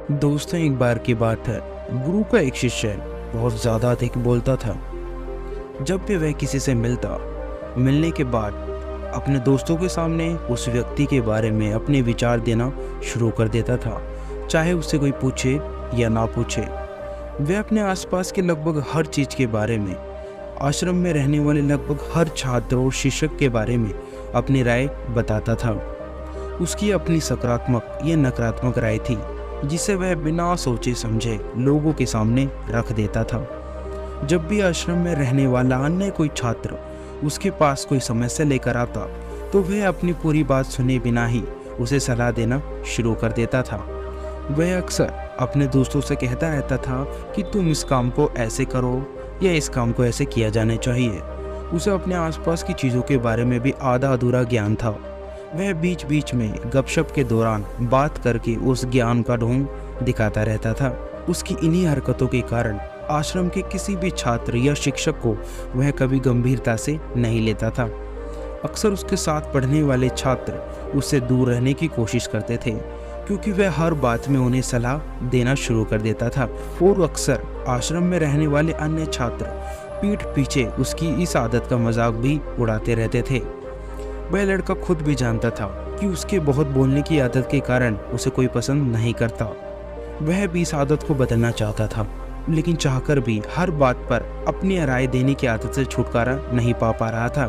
दोस्तों, एक बार की बात है। गुरु का एक शिष्य बहुत ज़्यादा अधिक बोलता था। जब भी वह किसी से मिलने के बाद अपने दोस्तों के सामने उस व्यक्ति के बारे में अपने विचार देना शुरू कर देता था, चाहे उससे कोई पूछे या ना पूछे। वह अपने आसपास के लगभग हर चीज़ के बारे में, आश्रम में रहने वाले लगभग हर छात्र और शिक्षक के बारे में अपनी राय बताता था। उसकी अपनी सकारात्मक या नकारात्मक राय थी, जिसे वह बिना सोचे समझे लोगों के सामने रख देता था। जब भी आश्रम में रहने वाला अन्य कोई छात्र उसके पास कोई समस्या लेकर आता, तो वह अपनी पूरी बात सुने बिना ही उसे सलाह देना शुरू कर देता था। वह अक्सर अपने दोस्तों से कहता रहता था कि तुम इस काम को ऐसे करो या इस काम को ऐसे किया जाना चाहिए। उसे अपने आसपास की चीज़ों के बारे में भी आधा अधूरा ज्ञान था। वह बीच बीच में गपशप के दौरान बात करके उस ज्ञान का ढोंग दिखाता रहता था। उसकी इन्हीं हरकतों के कारण आश्रम के किसी भी छात्र या शिक्षक को वह कभी गंभीरता से नहीं लेता था। अक्सर उसके साथ पढ़ने वाले छात्र उससे दूर रहने की कोशिश करते थे, क्योंकि वह हर बात में उन्हें सलाह देना शुरू कर देता था। और अक्सर आश्रम में रहने वाले अन्य छात्र पीठ पीछे उसकी इस आदत का मजाक भी उड़ाते रहते थे। वह लड़का खुद भी जानता था कि उसके बहुत बोलने की आदत के कारण उसे कोई पसंद नहीं करता। वह भी इस आदत को बदलना चाहता था, लेकिन चाहकर भी हर बात पर अपनी राय देने की आदत से छुटकारा नहीं पा रहा था।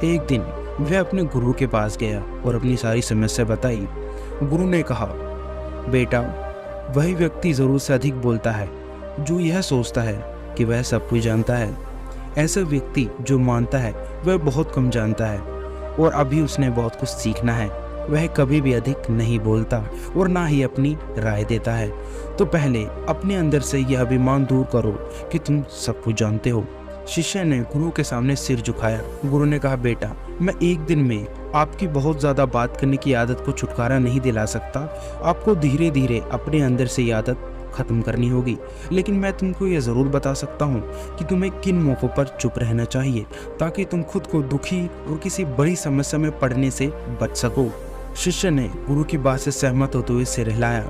एक दिन वह अपने गुरु के पास गया और अपनी सारी समस्या बताई। गुरु ने कहा, बेटा, वही व्यक्ति ज़रूरत से अधिक बोलता है जो यह सोचता है कि वह सब कुछ जानता है। ऐसा व्यक्ति जो मानता है वह बहुत कम जानता है और अभी उसने बहुत कुछ सीखना है। वह कभी भी अधिक नहीं बोलता और ना ही अपनी राय देता है। तो पहले अपने अंदर से यह अभिमान दूर करो कि तुम सब कुछ जानते हो। शिष्य ने गुरु के सामने सिर झुकाया। गुरु ने कहा, बेटा, मैं एक दिन में आपकी बहुत ज़्यादा बात करने की आदत को छुटकारा नहीं दिला सकता। आपको धीरे धीरे अपने अंदर से ये आदत खत्म करनी होगी। लेकिन मैं तुमको यह ज़रूर बता सकता हूँ कि तुम्हें किन मौक़ों पर चुप रहना चाहिए, ताकि तुम खुद को दुखी और किसी बड़ी समस्या में पड़ने से बच सको। शिष्य ने गुरु की बात से सहमत होते हुए सिर हिलाया।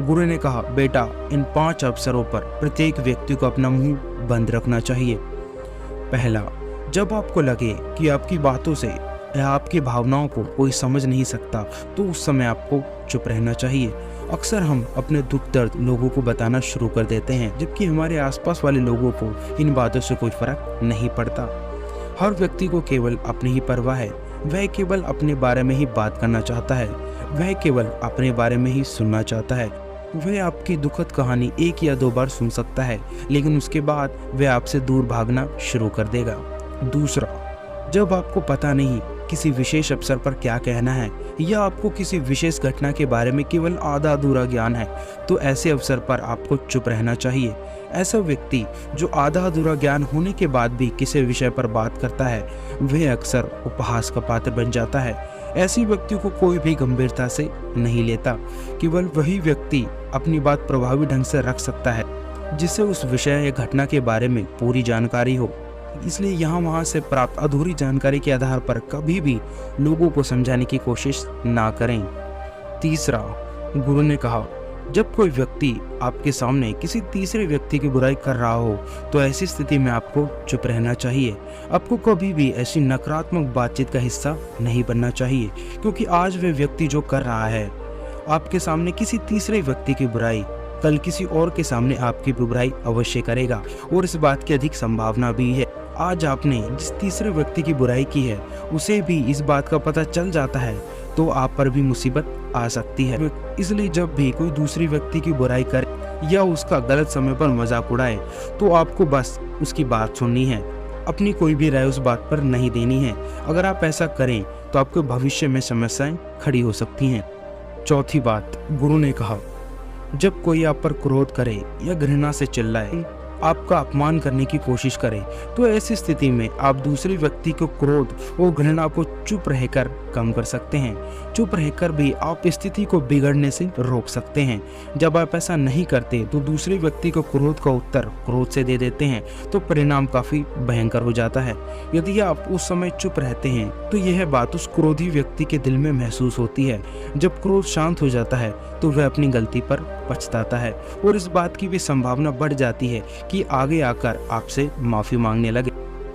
गुरु ने कहा, बेटा, इन 5 अवसरों पर प्रत्येक व्यक्ति को अपना मुंह बंद रखना चाहिए। पहला, जब आपको लगे कि आपकी बातों से या आपकी भावनाओं को कोई समझ नहीं सकता, तो उस समय आपको चुप रहना चाहिए। अक्सर हम अपने दुख दर्द लोगों को बताना शुरू कर देते हैं, जबकि हमारे आसपास वाले लोगों को इन बातों से कोई फर्क नहीं पड़ता। हर व्यक्ति को केवल अपनी ही परवाह है। वह केवल अपने बारे में ही बात करना चाहता है। वह केवल अपने बारे में ही सुनना चाहता है। वह आपकी दुखद कहानी 1 या 2 बार सुन सकता है, लेकिन उसके बाद वह आपसे दूर भागना शुरू कर देगा। दूसरा, जब आपको पता नहीं किसी विशेष अवसर पर क्या कहना है या आपको किसी विशेष घटना के बारे में केवल आधा अधूरा ज्ञान है, तो ऐसे अवसर पर आपको चुप रहना चाहिए। ऐसा व्यक्ति जो आधा अधूरा ज्ञान होने के बाद भी किसी विषय पर बात करता है, वह अक्सर उपहास का पात्र बन जाता है। ऐसे व्यक्ति को कोई भी गंभीरता से नहीं लेता। केवल वही व्यक्ति अपनी बात प्रभावी ढंग से रख सकता है जिससे उस विषय या घटना के बारे में पूरी जानकारी हो। इसलिए यहाँ वहाँ से प्राप्त अधूरी जानकारी के आधार पर कभी भी लोगों को समझाने की कोशिश ना करें। तीसरा, गुरु ने कहा, जब कोई व्यक्ति आपके सामने किसी तीसरे व्यक्ति की बुराई कर रहा हो, तो ऐसी स्थिति में आपको चुप रहना चाहिए। आपको कभी भी ऐसी नकारात्मक बातचीत का हिस्सा नहीं बनना चाहिए, क्योंकि आज वह व्यक्ति जो कर रहा है आपके सामने किसी तीसरे व्यक्ति की बुराई, कल किसी और के सामने आपकी बुराई अवश्य करेगा। और इस बात की अधिक संभावना भी है, आज आपने जिस तीसरे व्यक्ति की बुराई की है उसे भी इस बात का पता चल जाता है, तो आप पर भी मुसीबत आ सकती है। इसलिए जब भी कोई दूसरी व्यक्ति की बुराई करे या उसका गलत समय पर मजाक उड़ाए, तो आपको बस उसकी बात सुननी है, अपनी कोई भी राय उस बात पर नहीं देनी है। अगर आप ऐसा करें तो आपके भविष्य में समस्याएं खड़ी हो सकती हैं। चौथी बात, गुरु ने कहा, जब कोई आप पर क्रोध करे या घृणा से चिल्लाए, आपका अपमान करने की कोशिश करे, तो ऐसी स्थिति में आप दूसरे व्यक्ति को क्रोध और घृणा को चुप रहकर कम कर सकते हैं। चुप रहकर भी आप स्थिति को बिगड़ने से रोक सकते हैं। जब आप ऐसा नहीं करते तो दूसरे व्यक्ति को क्रोध का उत्तर क्रोध से दे देते हैं, तो परिणाम काफी भयंकर हो जाता है। यदि आप उस समय चुप रहते हैं तो यह बात उस क्रोधी व्यक्ति के दिल में महसूस होती है। जब क्रोध शांत हो जाता है तो वह अपनी गलती पर पछताता है और इस बात की भी संभावना बढ़ जाती है कि आगे आकर आपसे माफी मांगने लगे।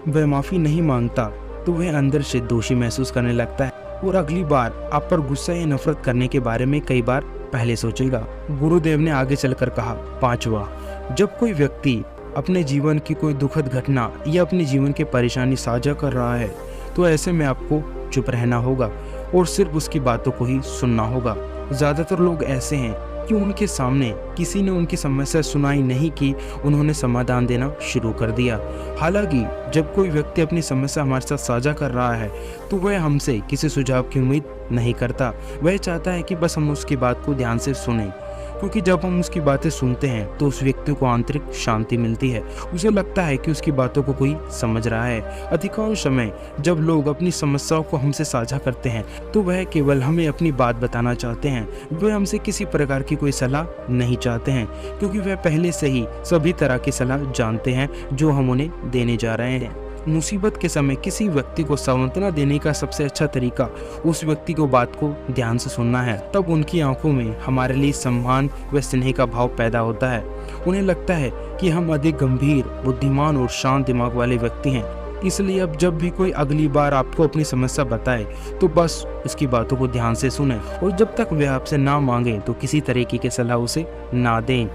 वह माफी नहीं मांगता तो वह अंदर से दोषी महसूस करने लगता है और अगली बार आप पर गुस्सा या नफरत करने के बारे में कई बार पहले सोचेगा। गुरुदेव ने आगे चलकर कहा, 5वां, जब कोई व्यक्ति अपने जीवन की कोई दुखद घटना या अपने जीवन की परेशानी साझा कर रहा है तो ऐसे में आपको चुप रहना होगा और सिर्फ उसकी बातों को ही सुनना होगा। ज़्यादातर लोग ऐसे हैं कि उनके सामने किसी ने उनकी समस्या सुनाई नहीं की, उन्होंने समाधान देना शुरू कर दिया। हालांकि जब कोई व्यक्ति अपनी समस्या हमारे साथ साझा कर रहा है तो वह हमसे किसी सुझाव की उम्मीद नहीं करता। वह चाहता है कि बस हम उसकी बात को ध्यान से सुनें, क्योंकि जब हम उसकी बातें सुनते हैं तो उस व्यक्ति को आंतरिक शांति मिलती है। उसे लगता है कि उसकी बातों को कोई समझ रहा है। अधिकांश समय जब लोग अपनी समस्याओं को हमसे साझा करते हैं तो वह केवल हमें अपनी बात बताना चाहते हैं। वे हमसे किसी प्रकार की कोई सलाह नहीं चाहते हैं, क्योंकि वह पहले से ही सभी तरह की सलाह जानते हैं जो हम उन्हें देने जा रहे हैं। मुसीबत के समय किसी व्यक्ति को सांत्वना देने का सबसे अच्छा तरीका उस व्यक्ति को बात को ध्यान से सुनना है। तब उनकी आंखों में हमारे लिए सम्मान व स्नेह का भाव पैदा होता है। उन्हें लगता है कि हम अधिक गंभीर, बुद्धिमान और शांत दिमाग वाले व्यक्ति हैं। इसलिए अब जब भी कोई अगली बार आपको अपनी समस्या बताए तो बस उसकी बातों को ध्यान से सुने और जब तक वह आपसे ना मांगे तो किसी तरीके की सलाह उसे ना दें।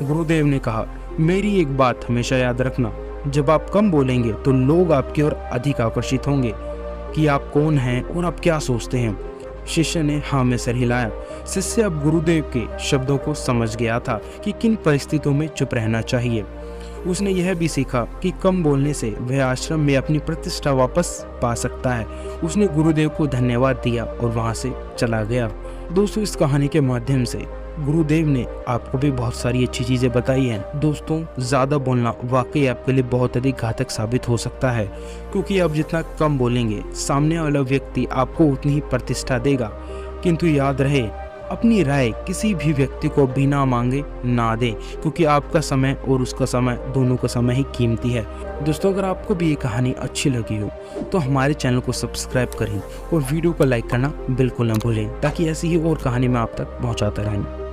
गुरुदेव ने कहा, मेरी एक बात हमेशा याद रखना, जब आप कम बोलेंगे तो लोग आपकी ओर अधिक आकर्षित होंगे कि आप कौन हैं और आप क्या सोचते हैं। शिष्य ने हाँ में सर हिलाया। शिष्य अब गुरुदेव के शब्दों को समझ गया था कि किन परिस्थितियों में चुप रहना चाहिए। उसने यह भी सीखा कि कम बोलने से वह आश्रम में अपनी प्रतिष्ठा वापस पा सकता है। उसने गुरुदेव को धन्यवाद दिया और वहां से चला गया। दोस्तों, इस कहानी के माध्यम से गुरुदेव ने आपको भी बहुत सारी अच्छी चीज़ें बताई हैं। दोस्तों, ज़्यादा बोलना वाकई आपके लिए बहुत अधिक घातक साबित हो सकता है, क्योंकि आप जितना कम बोलेंगे सामने वाला व्यक्ति आपको उतनी ही प्रतिष्ठा देगा। किंतु याद रहे, अपनी राय किसी भी व्यक्ति को बिना मांगे ना दें, क्योंकि आपका समय और उसका समय, दोनों का समय ही कीमती है। दोस्तों, अगर आपको भी ये कहानी अच्छी लगी हो तो हमारे चैनल को सब्सक्राइब करें और वीडियो को लाइक करना बिल्कुल ना भूलें, ताकि ऐसी ही और कहानी मैं आप तक पहुंचाता रहूं।